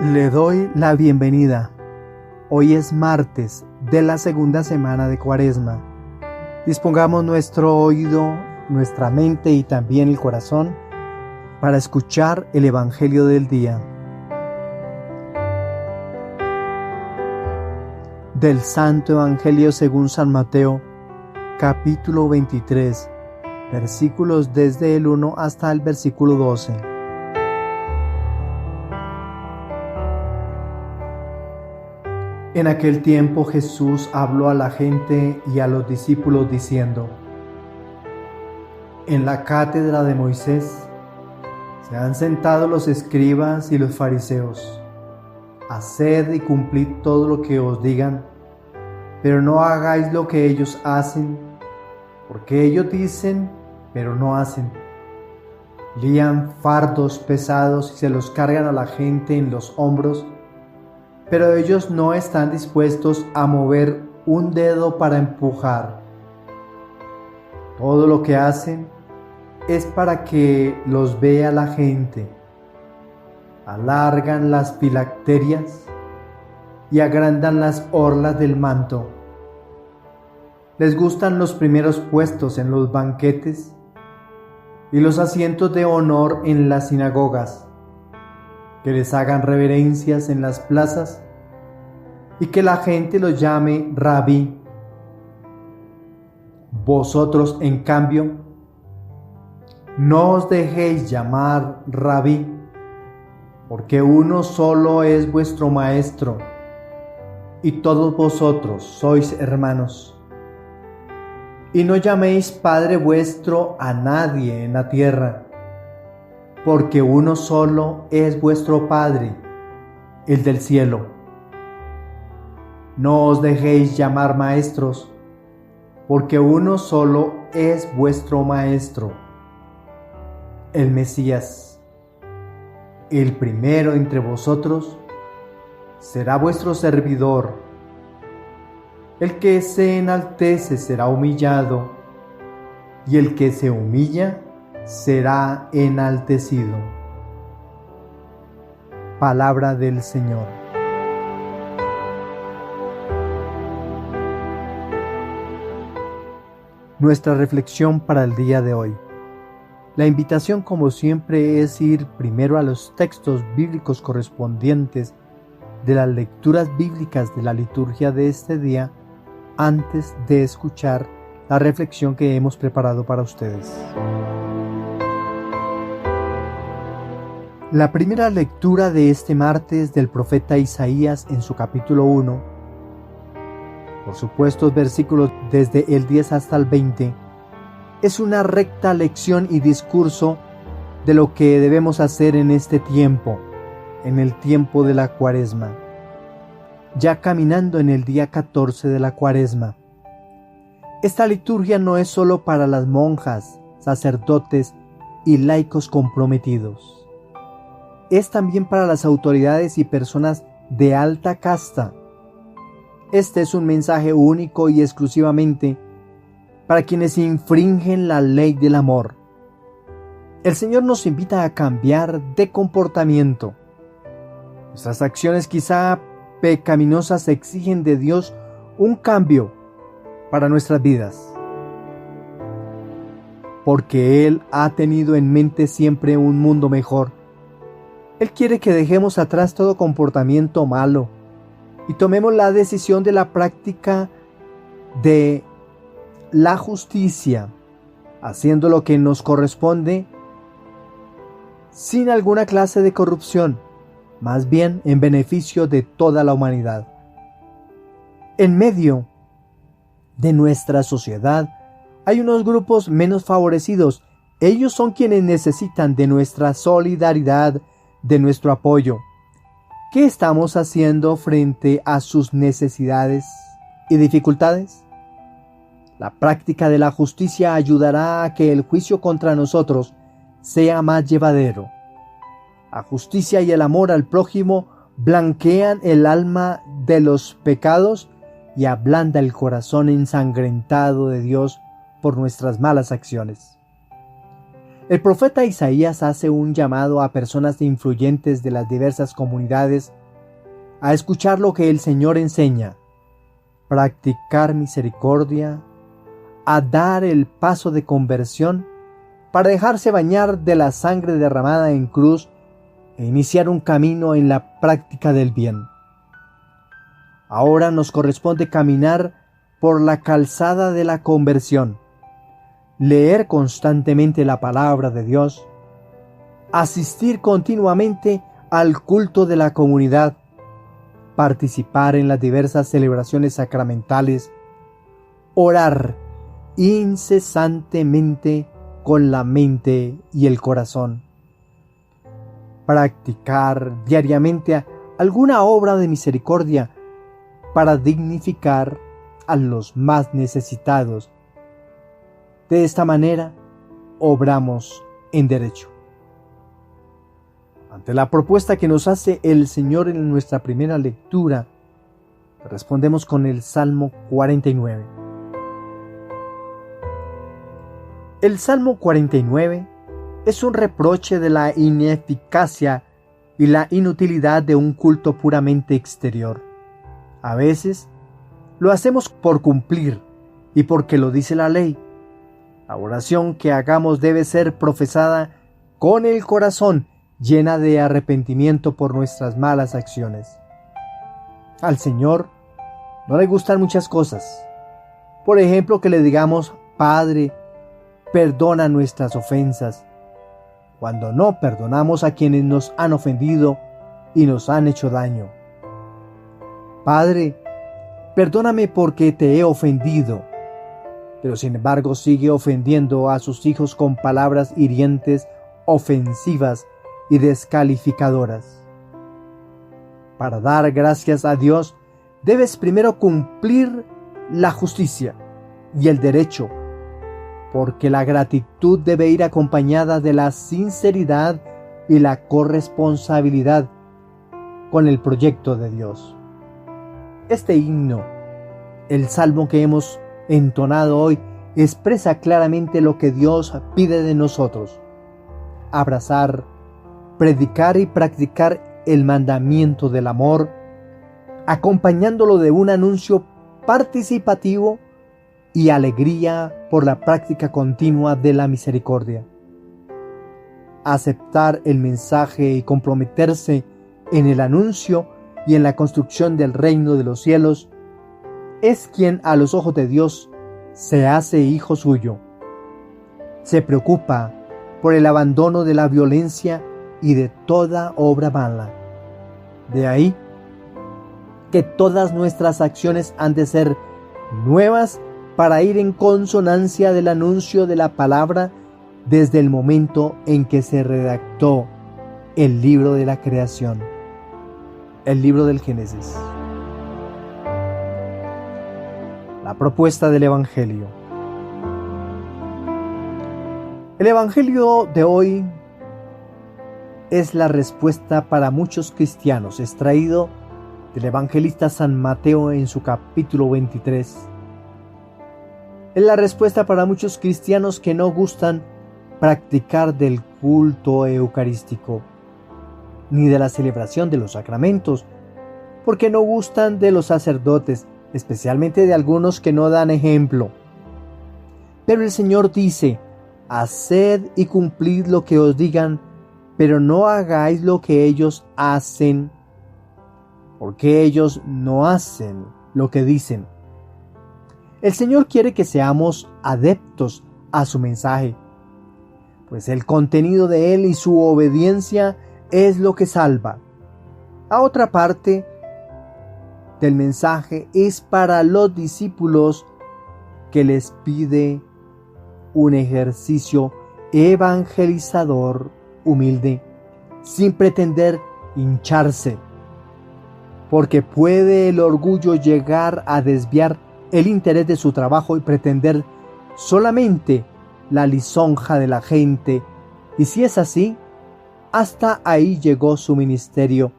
Le doy la bienvenida. Hoy es martes de la segunda semana de Cuaresma. Dispongamos nuestro oído, nuestra mente y también el corazón para escuchar el Evangelio del día. Del Santo Evangelio según San Mateo, capítulo 23, versículos desde el 1 hasta el versículo 12. En aquel tiempo Jesús habló a la gente y a los discípulos diciendo: En la cátedra de Moisés se han sentado los escribas y los fariseos. Haced y cumplid todo lo que os digan, pero no hagáis lo que ellos hacen, porque ellos dicen, pero no hacen. Lían fardos pesados y se los cargan a la gente en los hombros, pero ellos no están dispuestos a mover un dedo para empujar. Todo lo que hacen es para que los vea la gente. Alargan las filacterias y agrandan las orlas del manto. Les gustan los primeros puestos en los banquetes y los asientos de honor en las sinagogas, que les hagan reverencias en las plazas y que la gente los llame Rabí. Vosotros, en cambio, no os dejéis llamar Rabí, porque uno solo es vuestro maestro, y todos vosotros sois hermanos. Y no llaméis Padre vuestro a nadie en la tierra, porque uno solo es vuestro Padre, el del cielo. No os dejéis llamar maestros, porque uno solo es vuestro Maestro, el Mesías. El primero entre vosotros será vuestro servidor. El que se enaltece será humillado, y el que se humilla será enaltecido. Palabra del Señor. Nuestra reflexión para el día de hoy. La invitación, como siempre, es ir primero a los textos bíblicos correspondientes de las lecturas bíblicas de la liturgia de este día antes de escuchar la reflexión que hemos preparado para ustedes. La primera lectura de este martes del profeta Isaías en su capítulo 1, por supuesto versículos desde el 10 hasta el 20, es una recta lección y discurso de lo que debemos hacer en este tiempo, en el tiempo de la Cuaresma, ya caminando en el día 14 de la Cuaresma. Esta liturgia no es solo para las monjas, sacerdotes y laicos comprometidos. Es también para las autoridades y personas de alta casta. Este es un mensaje único y exclusivamente para quienes infringen la ley del amor. El Señor nos invita a cambiar de comportamiento. Nuestras acciones quizá pecaminosas exigen de Dios un cambio para nuestras vidas, porque Él ha tenido en mente siempre un mundo mejor. Él quiere que dejemos atrás todo comportamiento malo y tomemos la decisión de la práctica de la justicia, haciendo lo que nos corresponde sin alguna clase de corrupción, más bien en beneficio de toda la humanidad. En medio de nuestra sociedad hay unos grupos menos favorecidos. Ellos son quienes necesitan de nuestra solidaridad, de nuestro apoyo. ¿Qué estamos haciendo frente a sus necesidades y dificultades? La práctica de la justicia ayudará a que el juicio contra nosotros sea más llevadero. La justicia y el amor al prójimo blanquean el alma de los pecados y ablanda el corazón ensangrentado de Dios por nuestras malas acciones. El profeta Isaías hace un llamado a personas influyentes de las diversas comunidades a escuchar lo que el Señor enseña, practicar misericordia, a dar el paso de conversión para dejarse bañar de la sangre derramada en cruz e iniciar un camino en la práctica del bien. Ahora nos corresponde caminar por la calzada de la conversión, leer constantemente la palabra de Dios, asistir continuamente al culto de la comunidad, participar en las diversas celebraciones sacramentales, orar incesantemente con la mente y el corazón, practicar diariamente alguna obra de misericordia para dignificar a los más necesitados. De esta manera, obramos en derecho. Ante la propuesta que nos hace el Señor en nuestra primera lectura, respondemos con el Salmo 49. El Salmo 49 es un reproche de la ineficacia y la inutilidad de un culto puramente exterior. A veces lo hacemos por cumplir y porque lo dice la ley. La oración que hagamos debe ser profesada con el corazón, llena de arrepentimiento por nuestras malas acciones. Al Señor no le gustan muchas cosas. Por ejemplo, que le digamos: Padre, perdona nuestras ofensas, cuando no perdonamos a quienes nos han ofendido y nos han hecho daño. Padre, perdóname porque te he ofendido, pero sin embargo sigue ofendiendo a sus hijos con palabras hirientes, ofensivas y descalificadoras. Para dar gracias a Dios, debes primero cumplir la justicia y el derecho, porque la gratitud debe ir acompañada de la sinceridad y la corresponsabilidad con el proyecto de Dios. Este himno, el salmo que hemos entonado hoy, expresa claramente lo que Dios pide de nosotros: abrazar, predicar y practicar el mandamiento del amor, acompañándolo de un anuncio participativo y alegría por la práctica continua de la misericordia. Aceptar el mensaje y comprometerse en el anuncio y en la construcción del reino de los cielos es quien a los ojos de Dios se hace hijo suyo. Se preocupa por el abandono de la violencia y de toda obra mala. De ahí que todas nuestras acciones han de ser nuevas para ir en consonancia del anuncio de la palabra desde el momento en que se redactó el libro de la creación, el libro del Génesis. La propuesta del Evangelio. El Evangelio de hoy es la respuesta para muchos cristianos, extraído del evangelista San Mateo en su capítulo 23. Es la respuesta para muchos cristianos que no gustan practicar del culto eucarístico, ni de la celebración de los sacramentos, porque no gustan de los sacerdotes, especialmente de algunos que no dan ejemplo. Pero el Señor dice: haced y cumplid lo que os digan, pero no hagáis lo que ellos hacen, porque ellos no hacen lo que dicen. El Señor quiere que seamos adeptos a su mensaje, pues el contenido de él y su obediencia es lo que salva. A otra parte del mensaje es para los discípulos, que les pide un ejercicio evangelizador humilde, sin pretender hincharse, porque puede el orgullo llegar a desviar el interés de su trabajo y pretender solamente la lisonja de la gente, y si es así, hasta ahí llegó su ministerio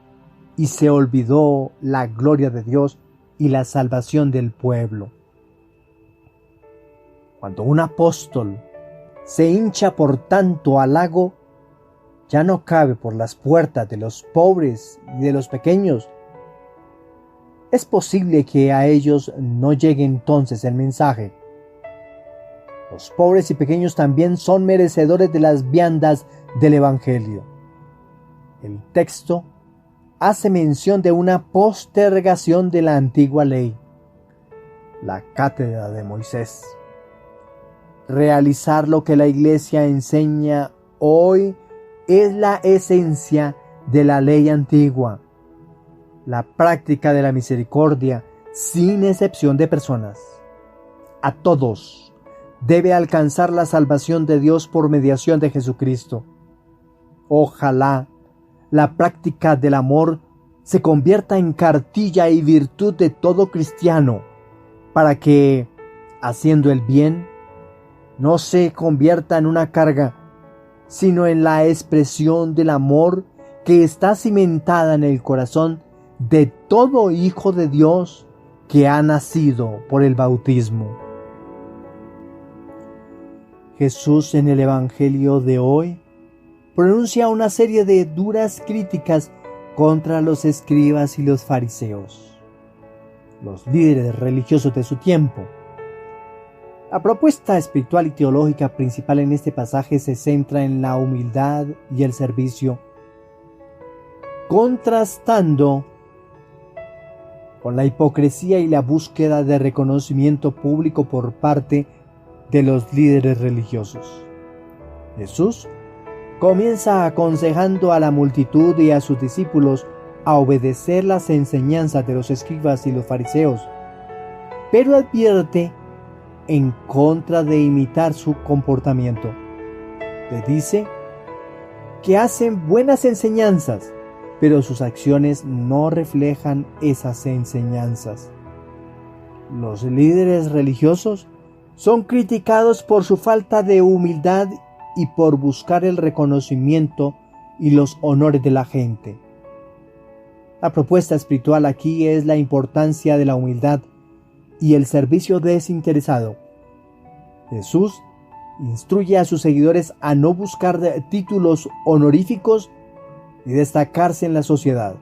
y se olvidó la gloria de Dios y la salvación del pueblo. Cuando un apóstol se hincha por tanto halago, ya no cabe por las puertas de los pobres y de los pequeños. Es posible que a ellos no llegue entonces el mensaje. Los pobres y pequeños también son merecedores de las viandas del Evangelio. El texto hace mención de una postergación de la antigua ley, la cátedra de Moisés. Realizar lo que la Iglesia enseña hoy es la esencia de la ley antigua, la práctica de la misericordia sin excepción de personas. A todos debe alcanzar la salvación de Dios por mediación de Jesucristo. Ojalá la práctica del amor se convierta en cartilla y virtud de todo cristiano, para que, haciendo el bien, no se convierta en una carga, sino en la expresión del amor que está cimentada en el corazón de todo hijo de Dios que ha nacido por el bautismo. Jesús en el Evangelio de hoy pronuncia una serie de duras críticas contra los escribas y los fariseos, los líderes religiosos de su tiempo. La propuesta espiritual y teológica principal en este pasaje se centra en la humildad y el servicio, contrastando con la hipocresía y la búsqueda de reconocimiento público por parte de los líderes religiosos. Jesús comienza aconsejando a la multitud y a sus discípulos a obedecer las enseñanzas de los escribas y los fariseos, pero advierte en contra de imitar su comportamiento. Le dice que hacen buenas enseñanzas, pero sus acciones no reflejan esas enseñanzas. Los líderes religiosos son criticados por su falta de humildad y por buscar el reconocimiento y los honores de la gente. La propuesta espiritual aquí es la importancia de la humildad y el servicio desinteresado. Jesús instruye a sus seguidores a no buscar títulos honoríficos y destacarse en la sociedad.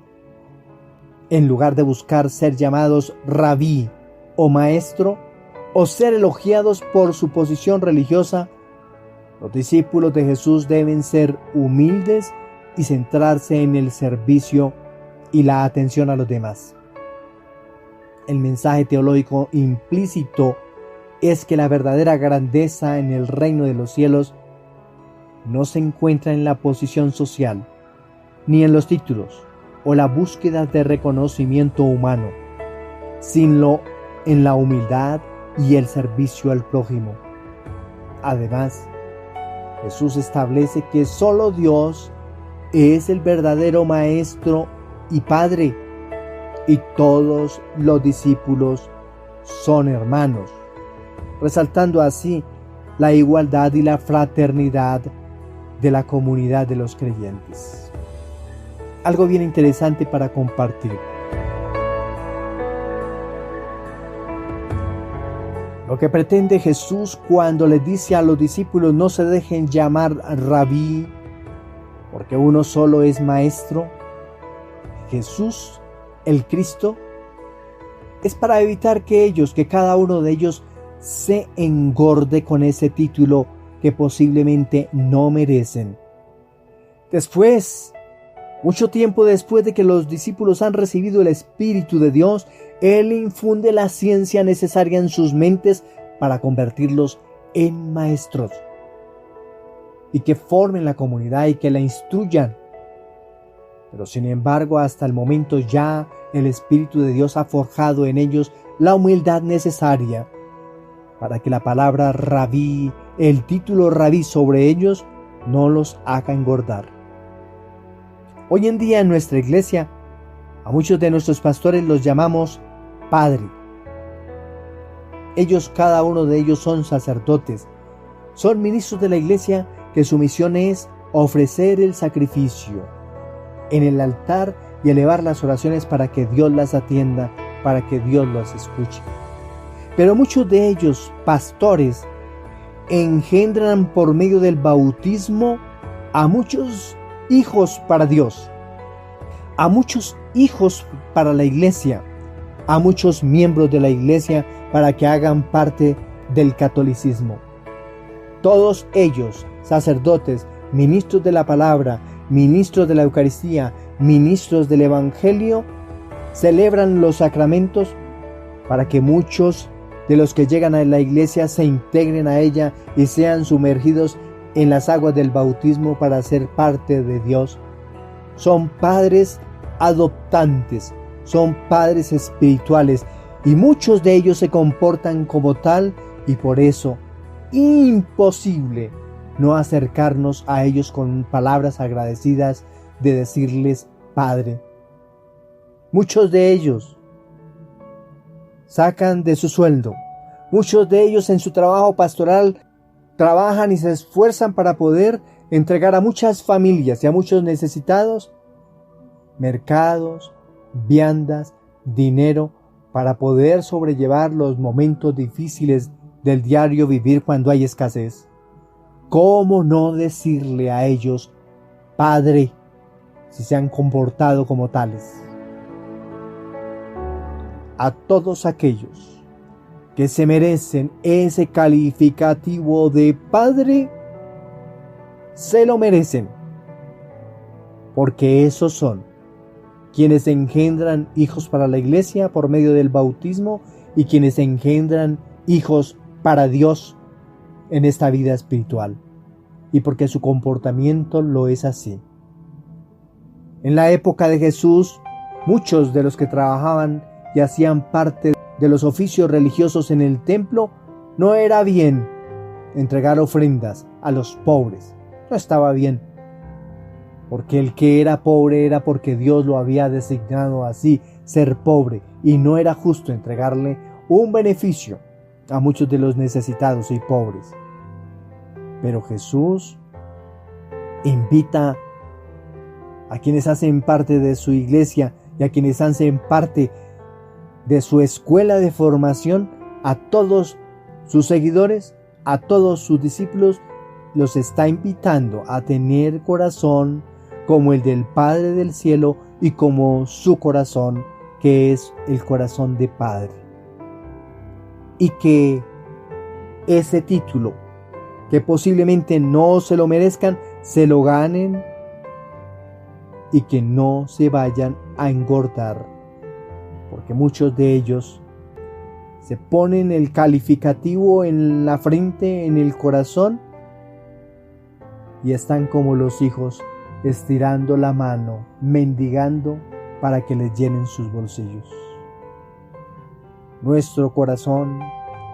En lugar de buscar ser llamados rabí o maestro, o ser elogiados por su posición religiosa, los discípulos de Jesús deben ser humildes y centrarse en el servicio y la atención a los demás. El mensaje teológico implícito es que la verdadera grandeza en el reino de los cielos no se encuentra en la posición social, ni en los títulos o la búsqueda de reconocimiento humano, sino en la humildad y el servicio al prójimo. Además, Jesús establece que solo Dios es el verdadero Maestro y Padre, y todos los discípulos son hermanos, resaltando así la igualdad y la fraternidad de la comunidad de los creyentes. Algo bien interesante para compartir. Lo que pretende Jesús cuando le dice a los discípulos no se dejen llamar rabí, porque uno solo es maestro, Jesús, el Cristo, es para evitar que cada uno de ellos se engorde con ese título que posiblemente no merecen. Después, mucho tiempo después de que los discípulos han recibido el Espíritu de Dios, Él infunde la ciencia necesaria en sus mentes para convertirlos en maestros y que formen la comunidad y que la instruyan. Pero sin embargo, hasta el momento ya el Espíritu de Dios ha forjado en ellos la humildad necesaria para que la palabra rabí, el título rabí sobre ellos, no los haga engordar. Hoy en día en nuestra iglesia, a muchos de nuestros pastores los llamamos Padre. Ellos, cada uno de ellos, son sacerdotes, son ministros de la iglesia que su misión es ofrecer el sacrificio en el altar y elevar las oraciones para que Dios las atienda, para que Dios las escuche. Pero muchos de ellos, pastores, engendran por medio del bautismo a muchos hijos para Dios, a muchos hijos para la iglesia, a muchos miembros de la iglesia para que hagan parte del catolicismo. Todos ellos, sacerdotes, ministros de la palabra, ministros de la Eucaristía, ministros del Evangelio, celebran los sacramentos para que muchos de los que llegan a la iglesia se integren a ella y sean sumergidos en las aguas del bautismo para ser parte de Dios. Son padres adoptantes, son padres espirituales y muchos de ellos se comportan como tal y por eso imposible no acercarnos a ellos con palabras agradecidas de decirles Padre. Muchos de ellos sacan de su sueldo, muchos de ellos en su trabajo pastoral trabajan y se esfuerzan para poder entregar a muchas familias y a muchos necesitados mercados, viandas, dinero para poder sobrellevar los momentos difíciles del diario vivir cuando hay escasez. ¿Cómo no decirle a ellos Padre si se han comportado como tales? A todos aquellos que se merecen ese calificativo de Padre, se lo merecen, porque esos son quienes engendran hijos para la iglesia por medio del bautismo y quienes engendran hijos para Dios en esta vida espiritual, y porque su comportamiento lo es así. En la época de Jesús, muchos de los que trabajaban y hacían parte de los oficios religiosos en el templo, no era bien entregar ofrendas a los pobres. No estaba bien, porque el que era pobre era porque Dios lo había designado así, ser pobre, y no era justo entregarle un beneficio a muchos de los necesitados y pobres. Pero Jesús invita a quienes hacen parte de su iglesia y a quienes hacen parte de su escuela de formación, a todos sus seguidores, a todos sus discípulos, los está invitando a tener corazón como el del Padre del cielo y como su corazón, que es el corazón de Padre. Y que ese título, que posiblemente no se lo merezcan, se lo ganen y que no se vayan a engordar, porque muchos de ellos se ponen el calificativo en la frente, en el corazón, y están como los hijos estirando la mano, mendigando para que les llenen sus bolsillos. Nuestro corazón,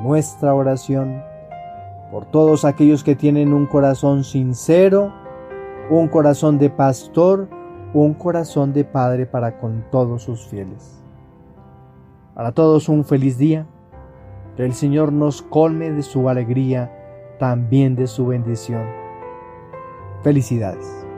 nuestra oración, por todos aquellos que tienen un corazón sincero, un corazón de pastor, un corazón de padre para con todos sus fieles. Para todos un feliz día, que el Señor nos colme de su alegría, también de su bendición. Felicidades.